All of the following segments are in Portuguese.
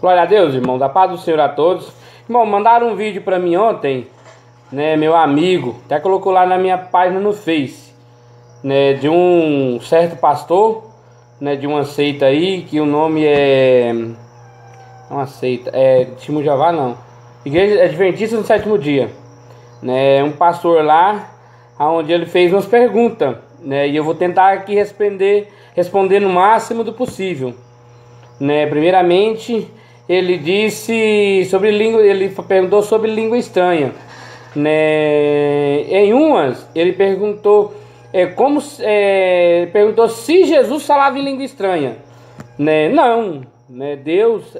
Glória a Deus, irmão, da paz do Senhor a todos. Irmão, mandaram um vídeo pra mim ontem, né, meu amigo, até colocou lá na minha página no Face, né, de um certo pastor, né, de uma seita aí, que o nome é... Não aceita, Timo Jeová não. Igreja Adventista do Sétimo Dia, né, um pastor lá, onde ele fez umas perguntas, né, e eu vou tentar aqui responder no máximo do possível, né. Primeiramente, ele disse sobre língua, ele perguntou sobre língua estranha, né. Em umas, ele perguntou perguntou se Jesus falava em língua estranha, né. Não, né, Deus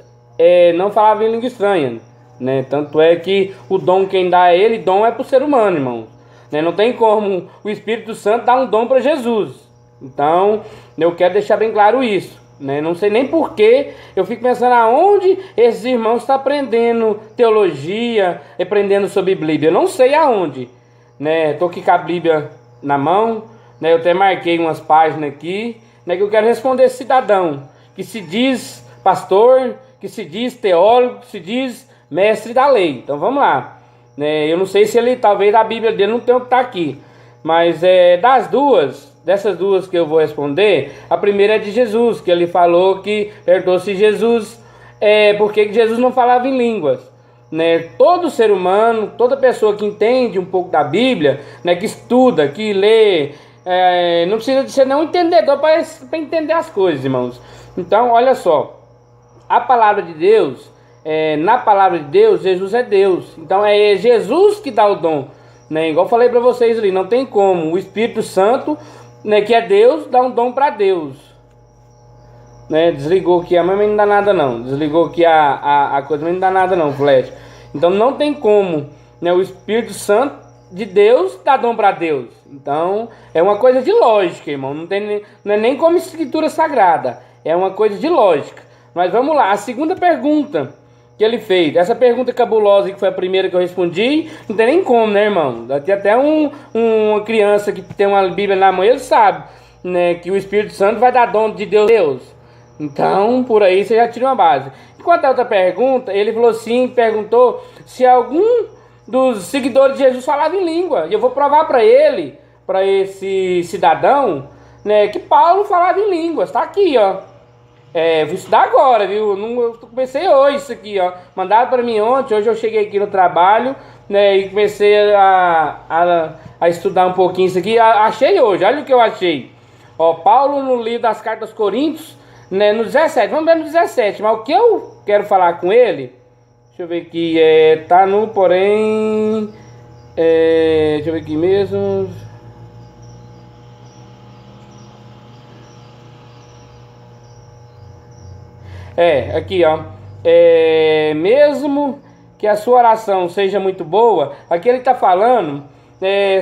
não falava em língua estranha, né? Tanto é que o dom quem dá a ele, dom é para o ser humano, irmão, né? Não tem como o Espírito Santo dar um dom para Jesus. Então eu quero deixar bem claro isso, né? Não sei nem porquê eu fico pensando aonde esses irmãos estão aprendendo teologia, aprendendo sobre Bíblia. Eu não sei aonde, né? Estou aqui com a Bíblia na mão, né? Eu até marquei umas páginas aqui, né, que eu quero responder esse cidadão que se diz pastor, que se diz teólogo, que se diz mestre da lei. Então vamos lá, né? Eu não sei se ele, talvez a Bíblia dele não tenha o que está aqui, mas dessas duas que eu vou responder, a primeira é de Jesus, que ele falou que perguntou se Jesus, porque Jesus não falava em línguas, né? Todo ser humano, toda pessoa que entende um pouco da Bíblia, né, que estuda, que lê, não precisa de ser não entendedor para entender as coisas, irmãos. Então olha só, a palavra de Deus, na palavra de Deus, Jesus é Deus. Então é Jesus que dá o dom, né? Igual eu falei para vocês ali, não tem como o Espírito Santo, né, que é Deus, dá um dom para Deus, né? Desligou aqui, mas não dá nada não. Desligou aqui a coisa, mas não dá nada não, flash. Então não tem como, né, o Espírito Santo de Deus dá dom para Deus. Então é uma coisa de lógica, irmão. Não é nem como escritura sagrada, é uma coisa de lógica. Mas vamos lá, a segunda pergunta que ele fez, essa pergunta cabulosa que foi a primeira que eu respondi, não tem nem como, né, irmão? Tem até uma criança que tem uma Bíblia na mão, ele sabe, né, que o Espírito Santo vai dar dom de Deus. Então, por aí você já tira uma base. Enquanto a outra pergunta, ele falou assim, perguntou se algum dos seguidores de Jesus falava em língua. E eu vou provar para ele, para esse cidadão, né, que Paulo falava em línguas. Tá aqui, ó. Vou estudar agora, viu? Eu comecei hoje isso aqui, ó. Mandaram para mim ontem, hoje eu cheguei aqui no trabalho, né? E comecei a estudar um pouquinho isso aqui. Achei hoje, olha o que eu achei. Ó, Paulo no livro das cartas aos Coríntios, né? No 17, vamos ver no 17. Mas o que eu quero falar com ele, deixa eu ver aqui, tá no porém, deixa eu ver aqui mesmo. Aqui ó, mesmo que a sua oração seja muito boa, aqui ele está falando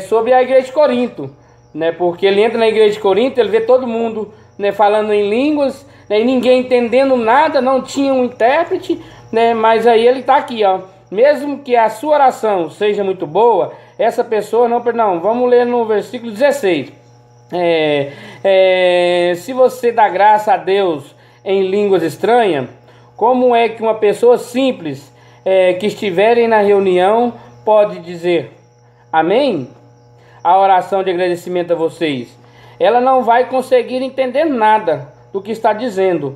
sobre a igreja de Corinto, né? Porque ele entra na igreja de Corinto, ele vê todo mundo, né, falando em línguas, né, e ninguém entendendo nada, não tinha um intérprete, né? Mas aí ele está aqui, ó, mesmo que a sua oração seja muito boa, essa pessoa não, vamos ler no versículo 16, se você dá graça a Deus em línguas estranhas, como é que uma pessoa simples que estiverem na reunião pode dizer amém? A oração de agradecimento a vocês, ela não vai conseguir entender nada do que está dizendo,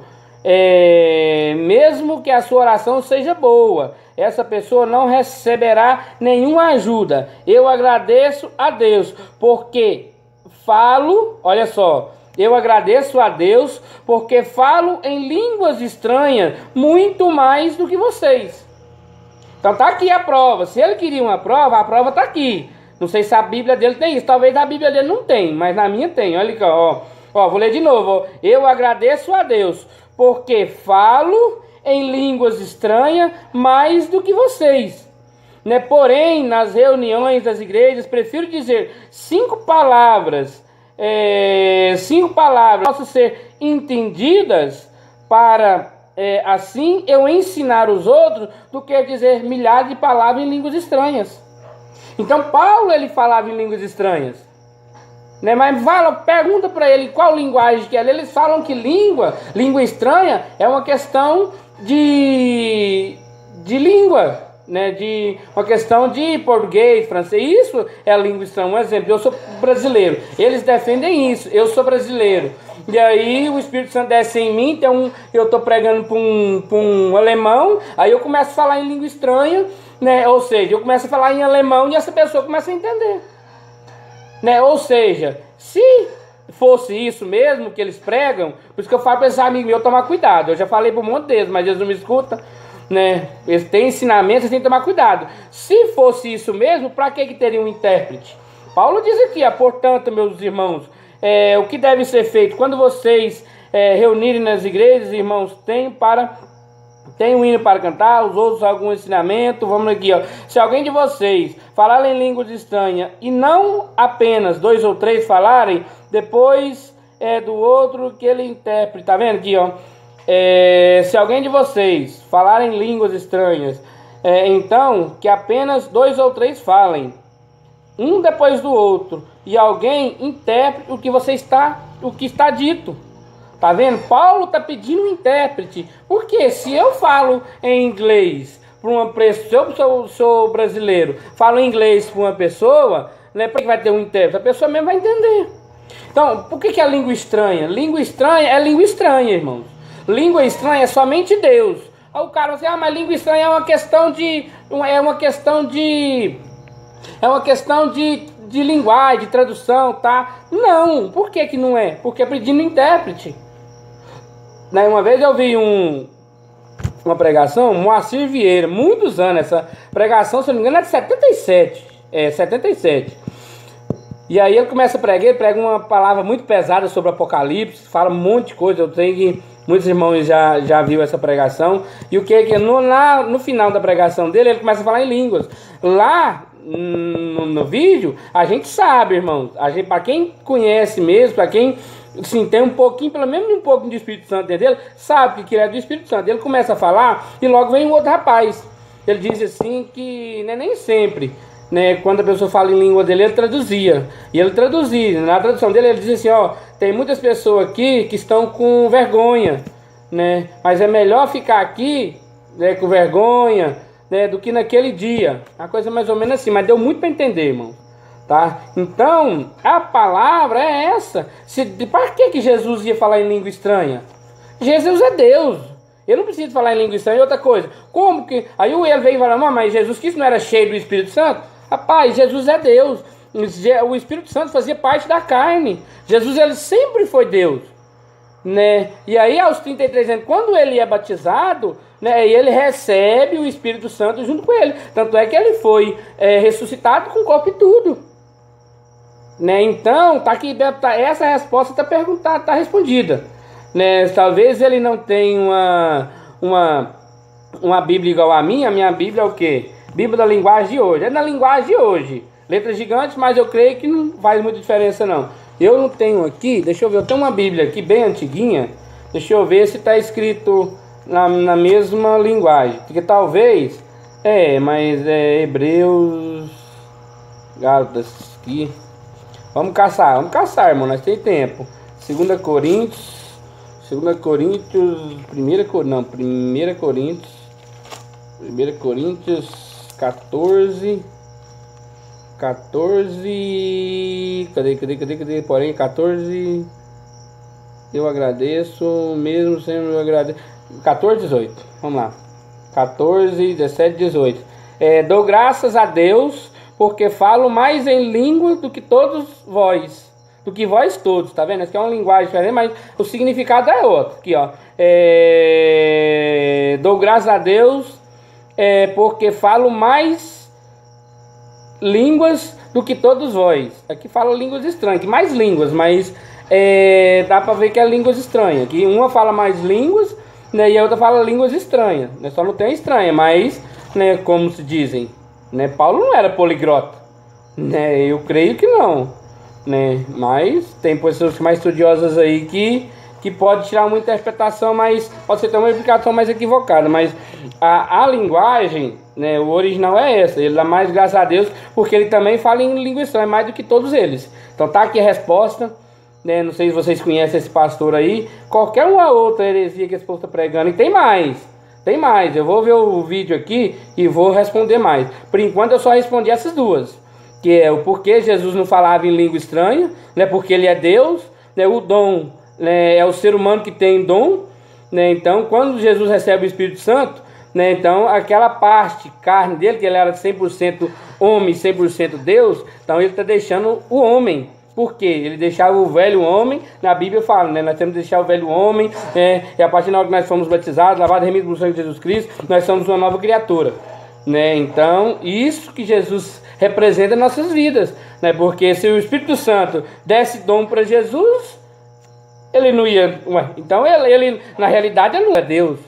mesmo que a sua oração seja boa, essa pessoa não receberá nenhuma ajuda. Eu agradeço a Deus porque falo, olha só, eu agradeço a Deus porque falo em línguas estranhas muito mais do que vocês. Então tá aqui a prova. Se ele queria uma prova, a prova tá aqui. Não sei se a Bíblia dele tem isso. Talvez a Bíblia dele não tem, mas na minha tem. Olha aqui, ó. Vou ler de novo. Ó. Eu agradeço a Deus porque falo em línguas estranhas mais do que vocês. Né? Porém, nas reuniões das igrejas, prefiro dizer 5 palavras possam ser entendidas para assim eu ensinar os outros do que dizer milhares de palavras em línguas estranhas. Então Paulo ele falava em línguas estranhas, Né? Mas pergunta para ele qual linguagem que é. Eles falam que língua estranha, é uma questão de língua, né? De uma questão de português, francês. Isso é a língua estranha. Um exemplo, eu sou brasileiro. Eles defendem isso. Eu sou brasileiro. E aí o Espírito Santo desce em mim. Então eu estou pregando para um alemão. Aí eu começo a falar em língua estranha, né? Ou seja, eu começo a falar em alemão e essa pessoa começa a entender. Né? Ou seja, se fosse isso mesmo que eles pregam, por isso que eu falo para esses amigos meus tomar cuidado. Eu já falei para um monte deles, mas eles não me escutam, né? Eles têm ensinamentos, eles têm que tomar cuidado. Se fosse isso mesmo, para que teria um intérprete? Paulo diz aqui, portanto, meus irmãos, o que deve ser feito quando vocês reunirem nas igrejas, irmãos, tem um hino para cantar, os outros algum ensinamento. Vamos aqui, ó. Se alguém de vocês falar em línguas estranhas e não apenas 2 ou 3 falarem, depois do outro que ele interprete. Tá vendo aqui, ó? Se alguém de vocês falar em línguas estranhas, então que apenas 2 ou 3 falem, um depois do outro, e alguém interprete o que está dito. Tá vendo? Paulo está pedindo um intérprete. Porque se eu falo em inglês para uma pessoa, se eu sou brasileiro, falo inglês para uma pessoa, né, para que vai ter um intérprete? A pessoa mesmo vai entender. Então, por que é língua estranha? Língua estranha é língua estranha, irmãos. Língua estranha é somente Deus. Aí o cara vai dizer, mas língua estranha é uma questão de linguagem, de tradução, tá? Não, por que não é? Porque é pedindo intérprete. Uma vez eu vi uma pregação, Moacir Vieira, muitos anos, essa pregação, se não me engano, é de 77. E aí ele começa a pregar, ele prega uma palavra muito pesada sobre Apocalipse, fala um monte de coisa, eu tenho que muitos irmãos já viram essa pregação. E o que é que no final da pregação dele, ele começa a falar em línguas. Lá no vídeo, a gente sabe, irmãos, para quem conhece mesmo, para quem sim, tem um pouquinho, pelo menos um pouquinho de Espírito Santo dentro dele, sabe que ele é do Espírito Santo. Ele começa a falar e logo vem um outro rapaz. Ele diz assim que nem sempre, né, quando a pessoa fala em língua dele, ele traduzia. E ele traduzia. Na tradução dele, ele diz assim, tem muitas pessoas aqui que estão com vergonha, né? Mas é melhor ficar aqui, né, com vergonha, né, do que naquele dia. A coisa mais ou menos assim, mas deu muito para entender, irmão. Tá? Então, a palavra é essa. Para que Jesus ia falar em língua estranha? Jesus é Deus. Ele não precisa falar em língua estranha. E outra coisa, como que... Aí ele veio e falou, mas Jesus que isso não era cheio do Espírito Santo? Rapaz, Jesus é Deus. O Espírito Santo fazia parte da carne. Jesus, ele sempre foi Deus, né? E aí, aos 33 anos, quando ele é batizado, né, ele recebe o Espírito Santo junto com ele. Tanto é que ele foi ressuscitado com o corpo e tudo. Né? Então, tá aqui, essa resposta está respondida. Né? Talvez ele não tenha uma Bíblia igual a minha Bíblia é o quê? Bíblia da linguagem de hoje. É na linguagem de hoje. Letras gigantes, mas eu creio que não faz muita diferença não. Eu não tenho aqui, deixa eu ver, eu tenho uma Bíblia aqui bem antiguinha. Deixa eu ver se está escrito na mesma linguagem. Porque talvez, mas Hebreus, Gálatas aqui. Vamos caçar, irmão, nós temos tempo. 2 Coríntios, 1 Coríntios 14, cadê? Porém, 14, eu agradeço, mesmo sem eu agradeço. 14, 18, vamos lá. 14, 17, 18. Dou graças a Deus, porque falo mais em língua do que todos vós, do que vós todos, tá vendo? Essa aqui é uma linguagem diferente, mas o significado é outro. Aqui, ó. Dou graças a Deus, porque falo mais línguas do que todos vós. Aqui fala línguas estranhas, que mais línguas, mas dá pra ver que é línguas estranhas. Aqui uma fala mais línguas, né, e a outra fala línguas estranhas. Né? Só não tem estranha, mas, né, como se dizem, né, Paulo não era poliglota, né, eu creio que não, né, mas tem pessoas mais estudiosas aí que pode tirar uma interpretação, mas pode ser ter uma explicação mais equivocada, mas a linguagem, né, o original é essa. Ele dá mais graças a Deus, porque ele também fala em língua estranha, mais do que todos eles. Então tá aqui a resposta, né? Não sei se vocês conhecem esse pastor aí. Qualquer uma outra heresia que esse povo está pregando, e tem mais. Tem mais, eu vou ver o vídeo aqui e vou responder mais. Por enquanto eu só respondi essas duas, que é o porquê Jesus não falava em língua estranha, né? Porque ele é Deus, né? O dom, né, é o ser humano que tem dom, né? Então quando Jesus recebe o Espírito Santo, né, então aquela parte, carne dele, que ele era 100% homem, 100% Deus, então ele está deixando o homem. Por quê? Ele deixava o velho homem, na Bíblia fala, né? Nós temos que deixar o velho homem, e a partir da hora que nós fomos batizados, lavados, remidos pelo sangue de Jesus Cristo, nós somos uma nova criatura, né? Então, isso que Jesus representa em nossas vidas, né? Porque se o Espírito Santo desse dom para Jesus, ele não ia... Então, ele na realidade, ele não é Deus,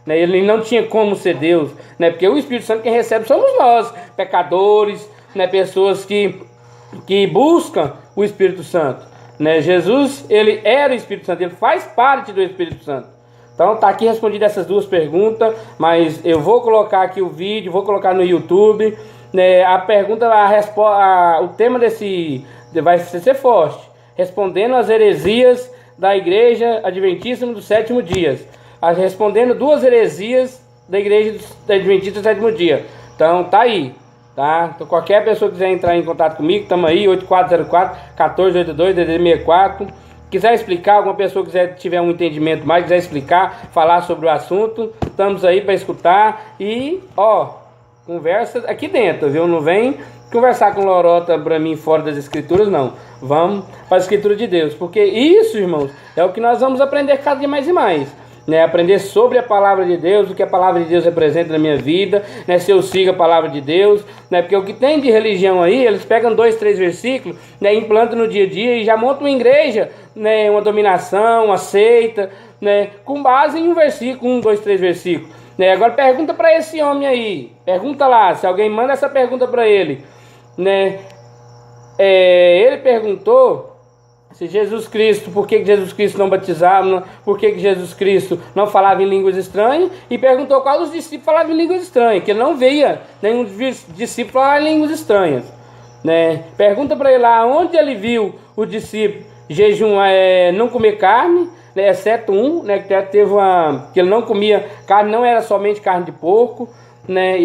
né? Ele não tinha como ser Deus, né? Porque o Espírito Santo quem recebe somos nós, pecadores, né? Pessoas que buscam o Espírito Santo, né? Jesus, ele era o Espírito Santo, ele faz parte do Espírito Santo. Então tá aqui respondido essas duas perguntas, mas eu vou colocar aqui o vídeo, vou colocar no YouTube, né? A pergunta, o tema desse vai ser forte, respondendo as heresias da Igreja Adventista do Sétimo Dia, respondendo duas heresias da Igreja Adventista do Sétimo Dia. Então tá aí. Tá? Então qualquer pessoa que quiser entrar em contato comigo, estamos aí, 8404-1482, DD64. Quiser explicar, alguma pessoa quiser tiver um entendimento mais, quiser explicar, falar sobre o assunto, estamos aí para escutar e, conversa aqui dentro, viu? Não vem conversar com lorota para mim fora das escrituras, não. Vamos para a escritura de Deus, porque isso, irmãos, é o que nós vamos aprender cada dia mais e mais. Né, aprender sobre a palavra de Deus, o que a palavra de Deus representa na minha vida, né, se eu sigo a palavra de Deus, né, porque o que tem de religião aí, eles pegam 2, 3 versículos, né, implantam no dia a dia e já montam uma igreja, né, uma dominação, uma seita, né, com base em um versículo, 1, 2, 3 versículos. Né. Agora pergunta para esse homem aí, pergunta lá, se alguém manda essa pergunta para ele, né, ele perguntou se Jesus Cristo, por que Jesus Cristo não batizava, por que Jesus Cristo não falava em línguas estranhas, e perguntou qual dos discípulos falava em línguas estranhas, que ele não via nenhum discípulo falar em línguas estranhas, né? Pergunta para ele lá onde ele viu o discípulo jejuar, não comer carne, né? Exceto um, né? Que ele não comia carne, não era somente carne de porco, né?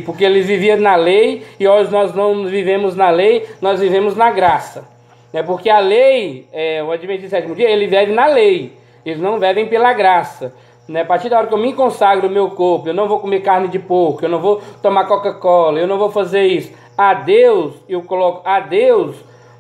Porque ele vivia na lei, e hoje nós não vivemos na lei, nós vivemos na graça. É porque a lei, o Adventista do Sétimo Dia, ele vive na lei, eles não vivem pela graça, né? A partir da hora que eu me consagro o meu corpo, eu não vou comer carne de porco, eu não vou tomar Coca-Cola, eu não vou fazer isso. A Deus, eu coloco a Deus,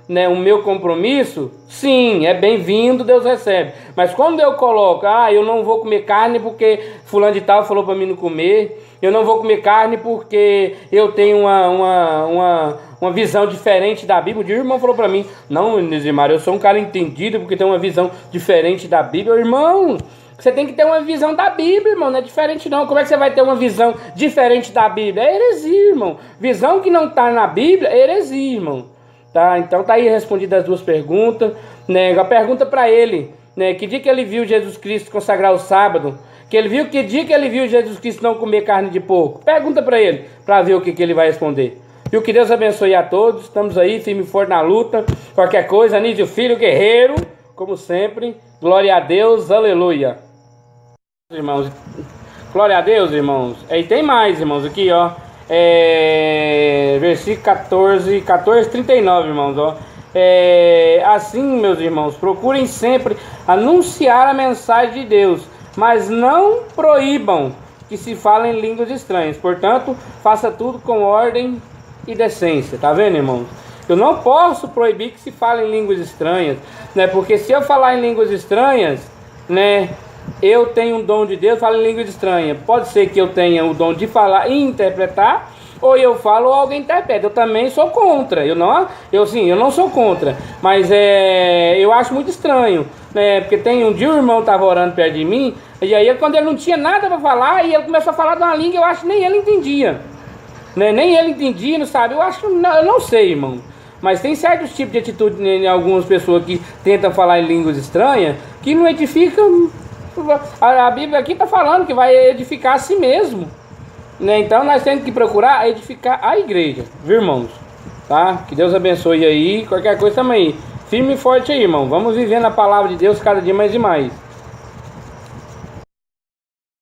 né, o meu compromisso, sim, é bem-vindo, Deus recebe. Mas quando eu coloco, eu não vou comer carne porque fulano de tal falou para mim não comer, eu não vou comer carne porque eu tenho uma visão diferente da Bíblia. O irmão falou para mim, não, Nesimar, eu sou um cara entendido porque tem uma visão diferente da Bíblia. Irmão, você tem que ter uma visão da Bíblia, irmão, não é diferente não. Como é que você vai ter uma visão diferente da Bíblia? É heresia, irmão. Visão que não está na Bíblia é heresia, irmão. Tá? Então tá aí respondidas as duas perguntas, né? A pergunta para ele, né? Que dia que ele viu Jesus Cristo consagrar o sábado? Que dia que ele viu Jesus Cristo não comer carne de porco? Pergunta para ele, para ver o que ele vai responder. E que Deus abençoe a todos. Estamos aí, firme e forte na luta. Qualquer coisa, Anísio Filho, guerreiro, como sempre. Glória a Deus, aleluia. Irmãos, glória a Deus, irmãos. E tem mais, irmãos, aqui, ó. Versículo 14, 39, irmãos, ó. Assim, meus irmãos, procurem sempre anunciar a mensagem de Deus, mas não proíbam que se falem línguas estranhas. Portanto, faça tudo com ordem e decência. Tá vendo, irmãos? Eu não posso proibir que se falem línguas estranhas, né? Porque se eu falar em línguas estranhas, né, eu tenho um dom de Deus, falo em línguas estranhas. Pode ser que eu tenha o dom de falar e interpretar, ou eu falo ou alguém interpreta. Eu também sou contra. Eu não sou contra, mas eu acho muito estranho, né? Porque um dia o irmão estava orando perto de mim, e aí quando ele não tinha nada para falar, e ele começou a falar de uma língua, eu acho que nem ele entendia, né? Nem ele entendia, não sabe? Eu não sei, irmão. Mas tem certos tipos de atitude em algumas pessoas que tentam falar em línguas estranhas, que não edificam. A Bíblia aqui está falando que vai edificar a si mesmo, Né? Então nós temos que procurar edificar a igreja, viu, irmãos? Tá? Que Deus abençoe aí. Qualquer coisa também. Firme e forte aí, irmão. Vamos vivendo a palavra de Deus cada dia mais e mais.